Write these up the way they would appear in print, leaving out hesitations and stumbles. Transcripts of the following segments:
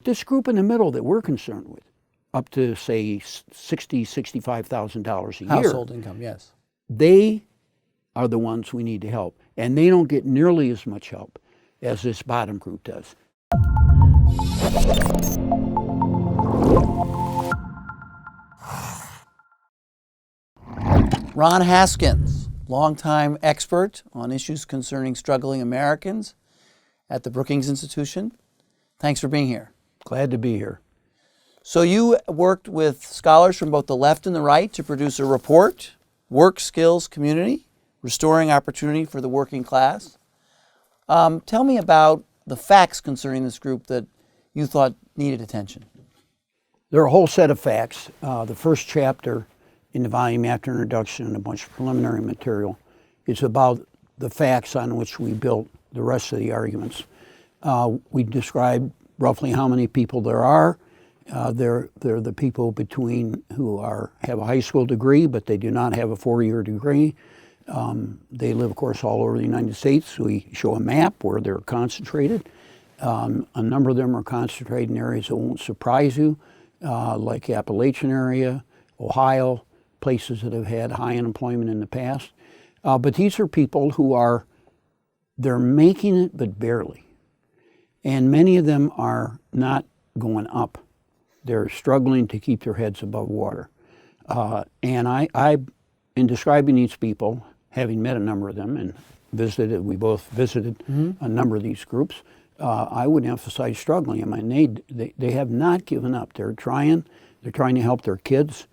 This group in the middle that we're concerned with, up to say $60,000, $65,000 a year. Household income, yes. They are the ones we need to help. And they don't get nearly as much help as this bottom group does. Ron Haskins, longtime expert on issues concerning struggling Americans at the Brookings Institution. Thanks for being here. Glad to be here. So you worked with scholars from both the left and the right to produce a report, Work Skills Community, Restoring Opportunity for the Working Class. Tell me about the facts concerning this group that you thought needed attention. There are a whole set of facts. The first chapter in the volume after introduction and a bunch of preliminary material is about the facts on which we built the rest of the arguments. We described roughly how many people there are. They're the people between who have a high school degree, but they do not have a 4-year degree. They live, of course, all over the United States. We show a map where they're concentrated. A number of them are concentrated in areas that won't surprise you, like Appalachian area, Ohio, places that have had high unemployment in the past. But these are people who they're making it, but barely. And many of them are not going up. They're struggling to keep their heads above water. And I, in describing these people, having met a number of them and we both visited a number of these groups, I would emphasize struggling. I mean, they have not given up. They're trying to help their kids.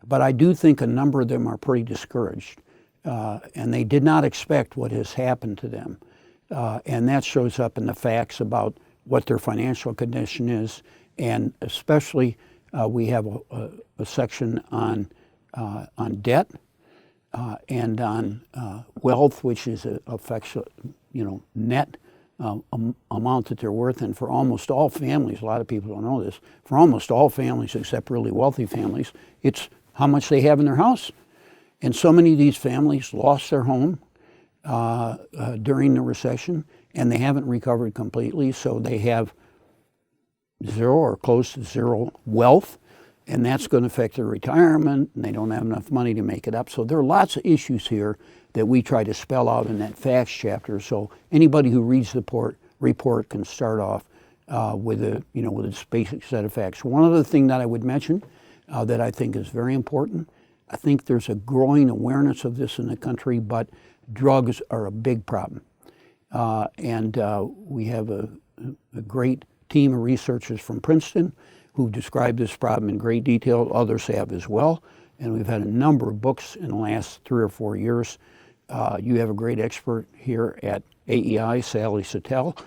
But I do think a number of them are pretty discouraged. And they did not expect what has happened to them. And that shows up in the facts about what their financial condition is. And especially, we have a section on debt and on wealth, which affects net amount that they're worth. And for almost all families, a lot of people don't know this, for almost all families except really wealthy families, it's how much they have in their house. And so many of these families lost their home during the recession, and they haven't recovered completely, so they have zero or close to zero wealth, and that's going to affect their retirement, and they don't have enough money to make it up. So there are lots of issues here that we try to spell out in that facts chapter. So anybody who reads the report can start off with a basic set of facts. One other thing that I would mention that I think is very important, I think there's a growing awareness of this in the country, but drugs are a big problem. And we have a great team of researchers from Princeton who've described this problem in great detail. Others have as well. And we've had a number of books in the last 3 or 4 years. You have a great expert here at AEI, Sally Sattel.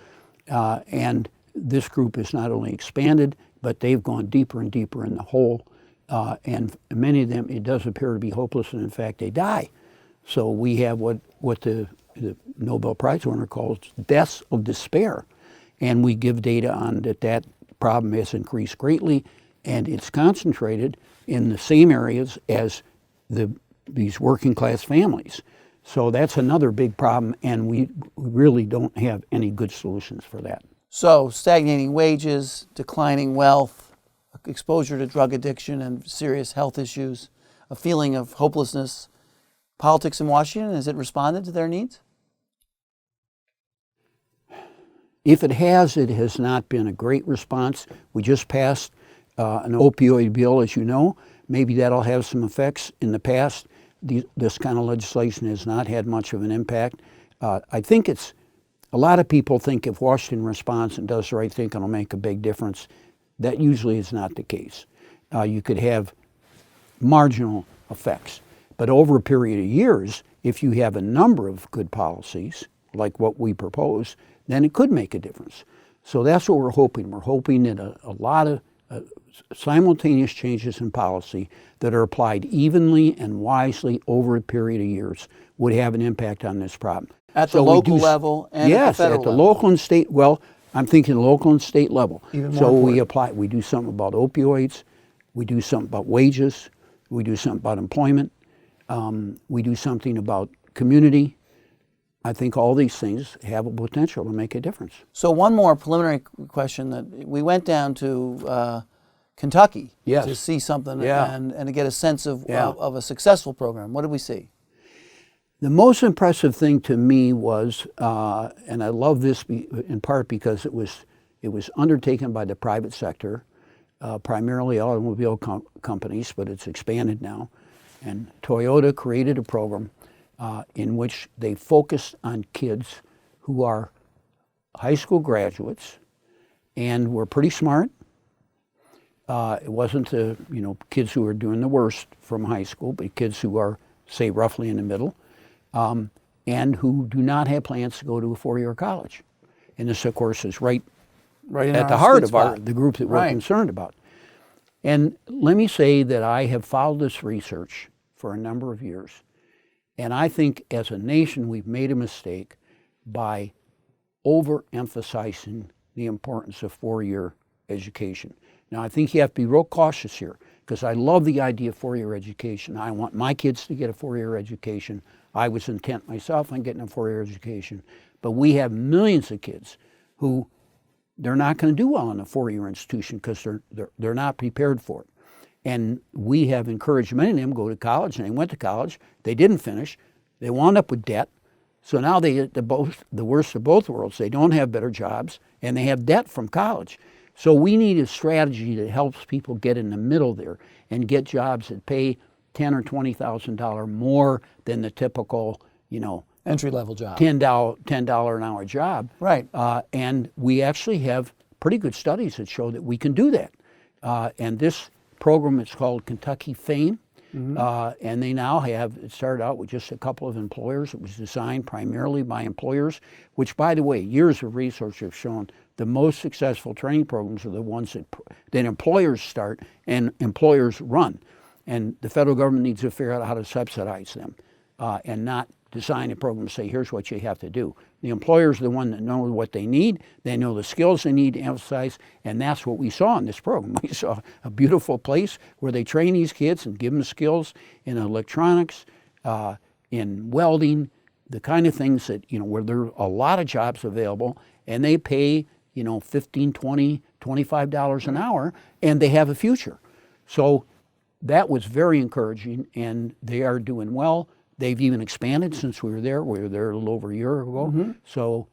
And this group has not only expanded, but they've gone deeper and deeper in the hole. And many of them, it does appear to be hopeless, and in fact, they die. So we have what the Nobel Prize winner calls deaths of despair. And we give data on that problem has increased greatly, and it's concentrated in the same areas as these working class families. So that's another big problem, and we really don't have any good solutions for that. So stagnating wages, declining wealth, exposure to drug addiction and serious health issues, a feeling of hopelessness. Politics in Washington, has it responded to their needs? If it has not been a great response. We just passed an opioid bill, as you know. Maybe that'll have some effects. In the past, this kind of legislation has not had much of an impact. I think a lot of people think if Washington responds and does the right thing, it'll make a big difference. That usually is not the case. You could have marginal effects. But over a period of years, if you have a number of good policies, like what we propose, then it could make a difference. So that's what we're hoping. We're hoping that a lot of simultaneous changes in policy that are applied evenly and wisely over a period of years would have an impact on this problem. At the local level and at the federal level? Yes, at the local and state, well, I'm thinking local and state level. Even more so important. we do something about opioids, we do something about wages, we do something about employment, we do something about community, I think all these things have a potential to make a difference. So one more preliminary question: that we went down to Kentucky Yes. to see something Yeah. and to get a sense of, Yeah. of a successful program. What did we see? The most impressive thing to me was, and I love this in part because it was undertaken by the private sector, primarily automobile companies, but it's expanded now. And Toyota created a program in which they focused on kids who are high school graduates and were pretty smart. It wasn't the kids who are doing the worst from high school, but kids who are, say, roughly in the middle, and who do not have plans to go to a four-year college. And this, of course, is right in at the our heart sweet of spot. the group that we're Right. concerned about. And let me say that I have followed this research for a number of years. And I think as a nation, we've made a mistake by overemphasizing the importance of four-year education. Now, I think you have to be real cautious here, because I love the idea of four-year education. I want my kids to get a four-year education. I was intent myself on getting a four-year education. But we have millions of kids who they're not going to do well in a four-year institution because they're not prepared for it. And we have encouraged many of them to go to college, and they went to college. They didn't finish. They wound up with debt. So now they get the worst of both worlds. They don't have better jobs, and they have debt from college. So we need a strategy that helps people get in the middle there and get jobs that pay $10,000 or $20,000 more than the typical, Entry-level job. $10 an hour job. Right. And we actually have pretty good studies that show that we can do that. And this program is called Kentucky FAME. And they now it started out with just a couple of employers. It was designed primarily by employers, which, by the way, years of research have shown the most successful training programs are the ones that employers start and employers run. And the federal government needs to figure out how to subsidize them and not design a program and say, here's what you have to do. The employers are the one that know what they need. They know the skills they need to emphasize, and that's what we saw in this program. We saw a beautiful place where they train these kids and give them skills in electronics, in welding, the kind of things that, where there are a lot of jobs available, and they pay, $15, $20, $25 an hour, and they have a future. So that was very encouraging, and they are doing well. They've even expanded since we were there. We were there a little over a year ago. So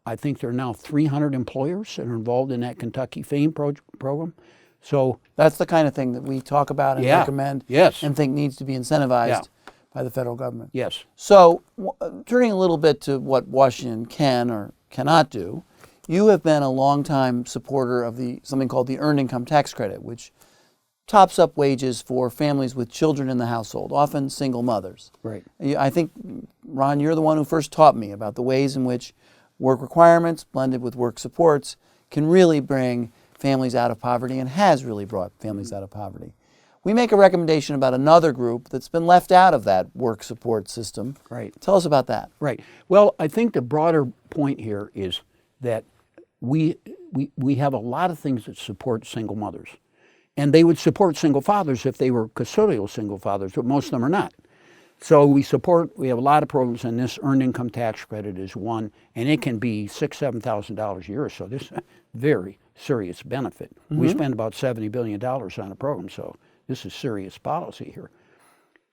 I think there are now 300 employers that are involved in that Kentucky FAME program. So That's the kind of thing that we talk about and Yeah. recommend Yes. and think needs to be incentivized by the federal government. yes, So, turning a little bit to what Washington can or cannot do, you have been a longtime supporter of something called the Earned Income Tax Credit, which tops up wages for families with children in the household, often single mothers. right. I think, Ron, you're the one who first taught me about the ways in which work requirements blended with work supports can really bring families out of poverty and has really brought families out of poverty. We make a recommendation about another group that's been left out of that work support system. Right. Tell us about that. Right. Well, I think the broader point here is that we have a lot of things that support single mothers. And they would support single fathers if they were custodial single fathers, but most of them are not. So we have a lot of programs, and this Earned Income Tax Credit is one, and it can be $6,000, $7,000 a year or so. This is a very serious benefit. We spend about $70 billion on a program, so this is serious policy here.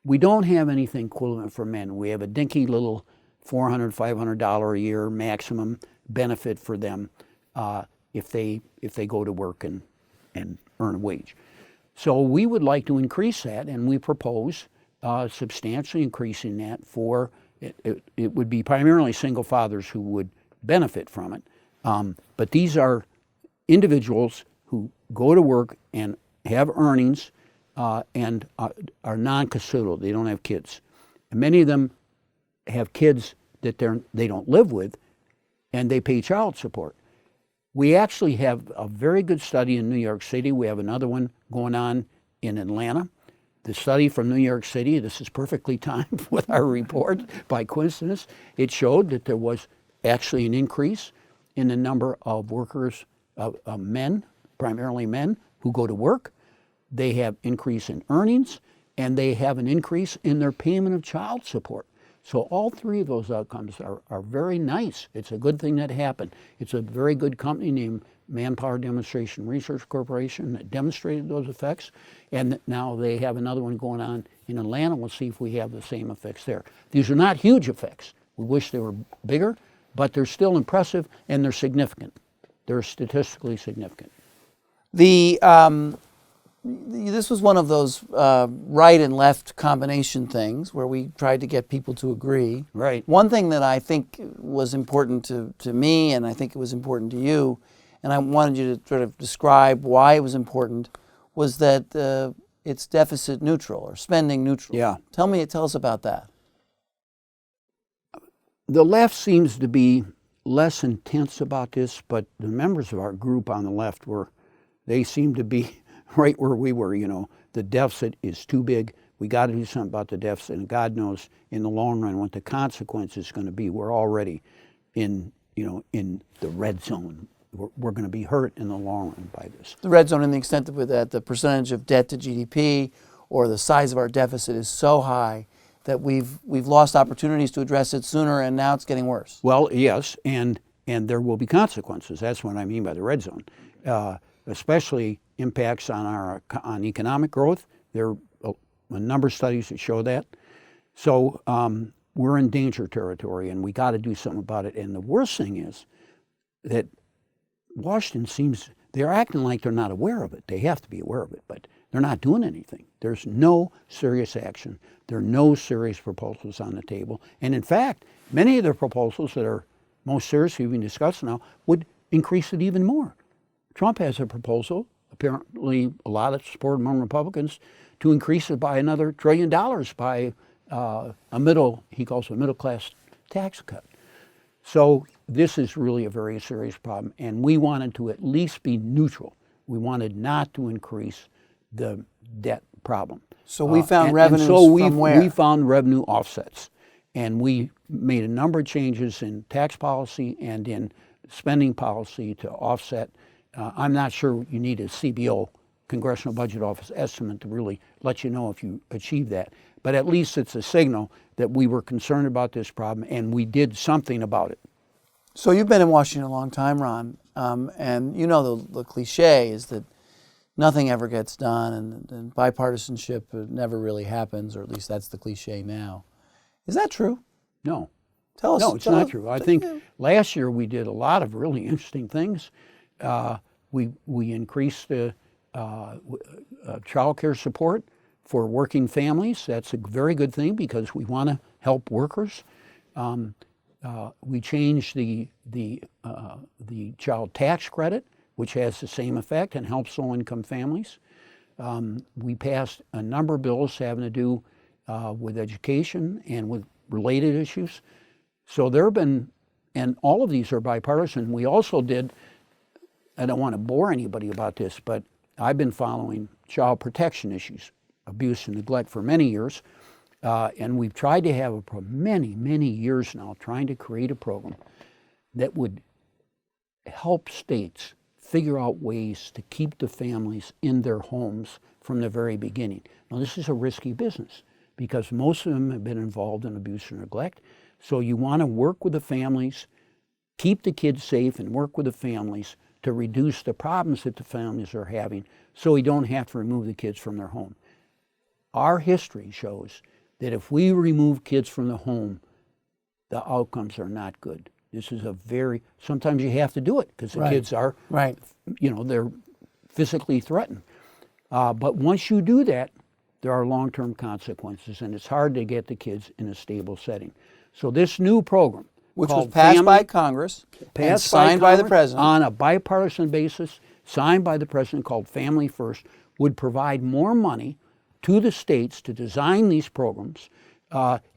We don't have anything equivalent for men. We have a dinky little $400, $500 a year maximum benefit for them if they go to work and earn a wage. So we would like to increase that, and we propose substantially increasing that for, it would be primarily single fathers who would benefit from it. But these are individuals who go to work and have earnings and are non-custodial. They don't have kids. And many of them have kids that they don't live with, and they pay child support. We actually have a very good study in New York City. We have another one going on in Atlanta. The study from New York City, this is perfectly timed with our report by coincidence, it showed that there was actually an increase in the number of workers, men, primarily men, who go to work. They have increase in earnings, and they have an increase in their payment of child support. So all three of those outcomes are very nice. It's a good thing that happened. It's a very good company named Manpower Demonstration Research Corporation that demonstrated those effects, and now they have another one going on in Atlanta. We'll see if we have the same effects there. These are not huge effects. We wish they were bigger, but they're still impressive and they're significant. They're statistically significant. This was one of those right and left combination things where we tried to get people to agree. Right. One thing that I think was important to me, and I think it was important to you, and I wanted you to sort of describe why it was important, was that it's deficit neutral or spending neutral. Yeah. Tell us about that. The left seems to be less intense about this, but the members of our group on the left they seem to be right where we were. The deficit is too big. We got to do something about the deficit, and God knows in the long run what the consequence is going to be. We're already in the red zone. We're going to be hurt in the long run by this. The red zone in the extent that the percentage of debt to GDP or the size of our deficit is so high that we've lost opportunities to address it sooner, and now it's getting worse. Well, yes, and there will be consequences. That's what I mean by the red zone, especially impacts on economic growth. There are a number of studies that show that. So we're in danger territory, and we got to do something about it. And the worst thing is that Washington they're acting like they're not aware of it. They have to be aware of it, but they're not doing anything. There's no serious action. There are no serious proposals on the table. And in fact, many of the proposals that are most seriously being discussed now would increase it even more. Trump has a proposal, apparently a lot of support among Republicans, to increase it by another $1 trillion by he calls it a middle class tax cut. So this is really a very serious problem, and we wanted to at least be neutral. We wanted not to increase the debt problem. So we found revenues from where? We found revenue offsets, and we made a number of changes in tax policy and in spending policy to offset. I'm not sure you need a CBO, Congressional Budget Office estimate, to really let you know if you achieve that. But at least it's a signal that we were concerned about this problem and we did something about it. So you've been in Washington a long time, Ron, and you know the cliche is that nothing ever gets done and bipartisanship never really happens, or at least that's the cliche now. Is that true? No. Tell us. No, it's not true. I think last year we did a lot of really interesting things. We increased the child care support for working families. That's a very good thing because we want to help workers. We changed the child tax credit, which has the same effect and helps low-income families. We passed a number of bills having to do with education and with related issues. So there have been, and all of these are bipartisan. We also did, I don't want to bore anybody about this, but I've been following child protection issues, abuse and neglect for many years. And we've tried to have for many, many years now, trying to create a program that would help states figure out ways to keep the families in their homes from the very beginning. Now, this is a risky business because most of them have been involved in abuse or neglect. So you want to work with the families, keep the kids safe, and work with the families to reduce the problems that the families are having so we don't have to remove the kids from their home. Our history shows that if we remove kids from the home, the outcomes are not good. This is sometimes you have to do it because the kids are, they're physically threatened. But once you do that, there are long-term consequences, and it's hard to get the kids in a stable setting. So this new program, which was passed by Congress and signed by the President on a bipartisan basis, signed by the President, called Family First, would provide more money to the states to design these programs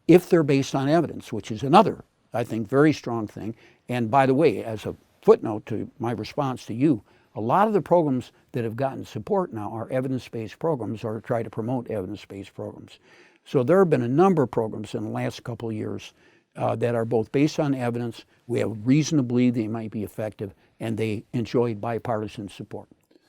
if they're based on evidence, which is another, I think, very strong thing. And by the way, as a footnote to my response to you, a lot of the programs that have gotten support now are evidence-based programs or try to promote evidence-based programs. So there have been a number of programs in the last couple of years that are both based on evidence, we have reason to believe they might be effective, and they enjoyed bipartisan support.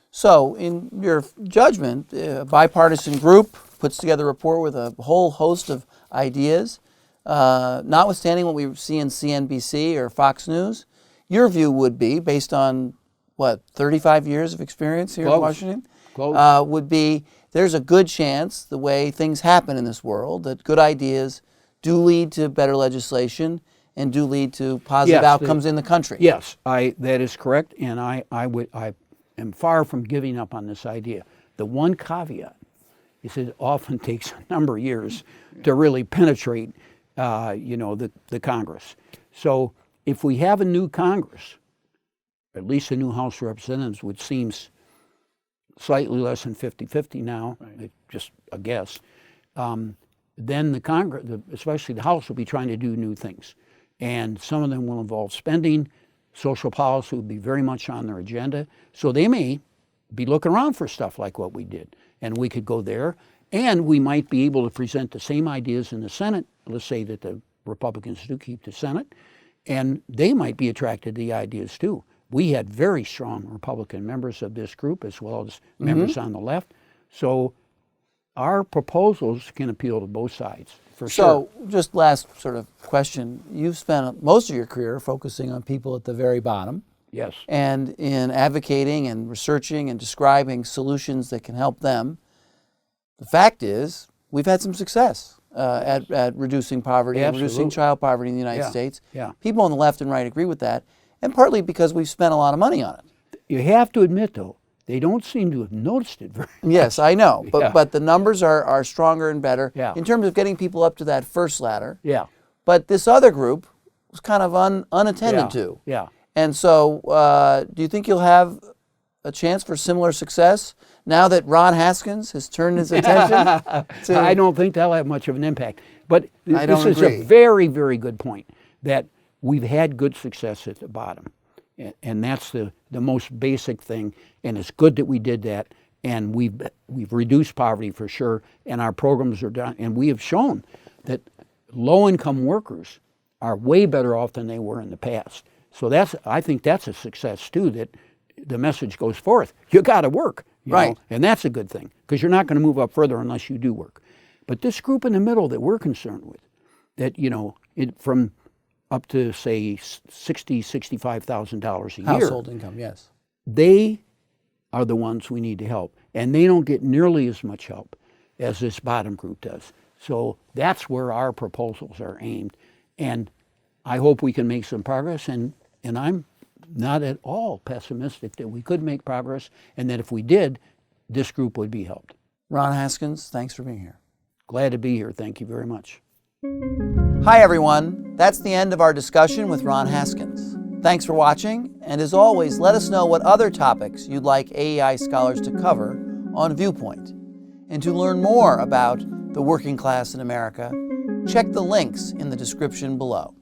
So in your judgment, a bipartisan group puts together a report with a whole host of ideas. notwithstanding what we see in CNBC or Fox News, your view would be, based on, what, 35 years of experience here in Washington? Would be there's a good chance, the way things happen in this world, that good ideas do lead to better legislation and do lead to positive outcomes in the country. Yes, that is correct, and I am far from giving up on this idea. The one caveat is it often takes a number of years to really penetrate, the Congress. So if we have a new Congress, at least a new House of Representatives, which seems slightly less than 50-50 now, just a guess, then the Congress, especially the House, will be trying to do new things. And some of them will involve spending. Social policy will be very much on their agenda. So they may be looking around for stuff like what we did. And we could go there. And we might be able to present the same ideas in the Senate. Let's say that the Republicans do keep the Senate. And they might be attracted to the ideas too. We had very strong Republican members of this group as well as members on the left. So our proposals can appeal to both sides, for sure. So just last sort of question. You've spent most of your career focusing on people at the very bottom. Yes. And in advocating and researching and describing solutions that can help them. The fact is, we've had some success at reducing poverty and reducing child poverty in the United States. Yeah. People on the left and right agree with that, and partly because we've spent a lot of money on it. You have to admit, though, they don't seem to have noticed it very much. Yes, I know, but the numbers are stronger and better Yeah. in terms of getting people up to that first ladder. Yeah. But this other group was kind of unattended to. Yeah. And so do you think you'll have a chance for similar success now that Ron Haskins has turned his attention to... I don't think that'll have much of an impact. But this is agree. a very, very good point, that we've had good success at the bottom. And that's the most basic thing. And it's good that we did that. And we've reduced poverty for sure. And our programs are done. And we have shown that low-income workers are way better off than they were in the past. So I think that's a success too, that the message goes forth. You got to work. You know? And that's a good thing, because you're not going to move up further unless you do work. But this group in the middle that we're concerned with, that, from up to, say, $60,000, $65,000 a year. Household income, yes. They are the ones we need to help. And they don't get nearly as much help as this bottom group does. So that's where our proposals are aimed. And I hope we can make some progress. And I'm not at all pessimistic that we could make progress, and that if we did, this group would be helped. Ron Haskins, thanks for being here. Glad to be here. Thank you very much. Hi, everyone. That's the end of our discussion with Ron Haskins. Thanks for watching, and as always, let us know what other topics you'd like AEI scholars to cover on Viewpoint. And to learn more about the working class in America, check the links in the description below.